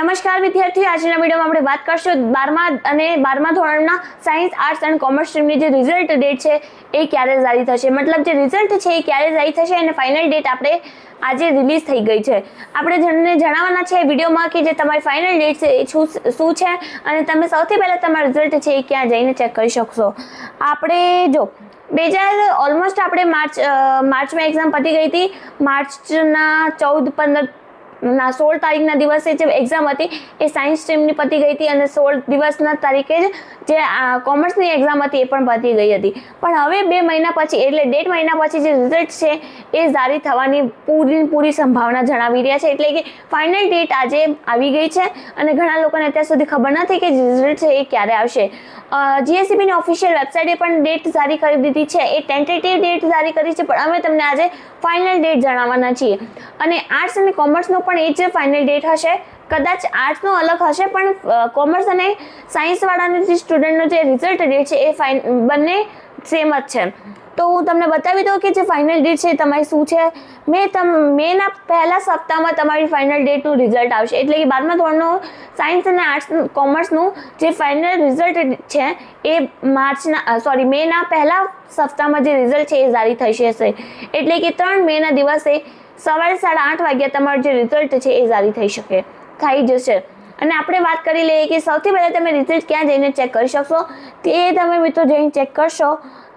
નમસ્કાર વિદ્યાર્થીઓ, આજના વિડીયોમાં આપણે વાત કરશું 12મા ધોરણના સાયન્સ, આર્ટ્સ અને કોમર્સ સ્ટ્રીમની જે રિઝલ્ટ ડેટ છે એ ક્યારે જારી થશે, મતલબ જે રિઝલ્ટ છે એ ક્યારે જારી થશે અને ફાઇનલ ડેટ આપણે આજે રિલીઝ થઈ ગઈ છે. આપણે જણાવવાના છે વિડીયોમાં કે જે તમારી ફાઇનલ ડેટ છે એ શું છે અને તમે સૌથી પહેલાં તમારું રિઝલ્ટ છે એ ક્યાં જઈને ચેક કરી શકશો. આપણે જો ઓલમોસ્ટ આપણે માર્ચમાં એક્ઝામ પતી ગઈ હતી. માર્ચના 16 તારીખના દિવસે જે એક્ઝામ હતી એ સાયન્સ સ્ટ્રીમની પતી ગઈ હતી અને 16 દિવસના તારીખે જ જે કોમર્સની એક્ઝામ હતી એ પણ પતી ગઈ હતી. પણ હવે 2 મહિના પછી એટલે 1.5 મહિના પછી જે રિઝલ્ટ છે એ જારી થવાની પૂરી સંભાવના જણાવી રહ્યા છે. એટલે કે ફાઇનલ ડેટ આજે આવી ગઈ છે અને ઘણા લોકોને અત્યાર સુધી ખબર નથી કે રિઝલ્ટ છે એ ક્યારે આવશે. GSEBની ઓફિશિયલ વેબસાઇટે પણ ડેટ જારી કરી દીધી છે. એ ટેન્ટેટિવ ડેટ જારી કરી છે, પણ અમે તમને આજે ફાઇનલ ડેટ જણાવવાના છીએ. અને આર્ટ્સ અને કોમર્સનો પણ એ જ ફાઇનલ ડેટ હશે. કદાચ આર્ટ્સનો અલગ હશે, પણ કોમર્સ અને સાયન્સવાળાનો જે સ્ટુડન્ટનો જે રિઝલ્ટ ડેટ છે એ બંને સેમ જ છે. તો હું તમને બતાવી દઉં કે જે ફાઇનલ ડેટ છે તમારી શું છે. મેના પહેલા સપ્તાહમાં તમારી ફાઇનલ ડેટનું રિઝલ્ટ આવશે. એટલે કે 12મા ધોરણનું સાયન્સ અને આર્ટ્સ કોમર્સનું જે ફાઇનલ રિઝલ્ટ છે એ મેના પહેલા સપ્તાહમાં જે રિઝલ્ટ છે એ જારી થઈ જશે. એટલે કે 3 મેના દિવસે સવારે 8:30 વાગ્યા તમારું જે રિઝલ્ટ છે એ જારી થઈ જશે. અને આપણે વાત કરી લઈએ કે સૌથી પહેલાં તમે રિઝલ્ટ ક્યાં જઈને ચેક કરી શકશો. તે તમે મિત્રો જઈને ચેક કરશો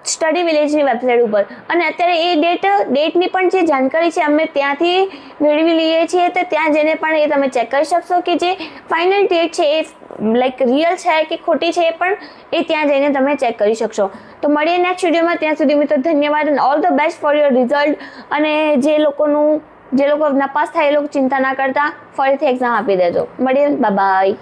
સ્ટડી વિલેજની વેબસાઇટ ઉપર. અને અત્યારે એ ડેટની પણ જે જાણકારી છે અમે ત્યાંથી મેળવી લઈએ છીએ, તો ત્યાં જઈને પણ એ તમે ચેક કરી શકશો કે જે ફાઇનલ ડેટ છે એ રિયલ છે કે ખોટી છે એ પણ ત્યાં જઈને તમે ચેક કરી શકશો. તો મળીએ નેક્સ્ટ વિડીયોમાં. ત્યાં સુધી મિત્રો ધન્યવાદ અને all the best for your result. અને જે લોકો નપાસ થાય એ લોકો ચિંતા ના કરતા, ફરીથી એક્ઝામ આપી દેજો. મળીએ, બાય.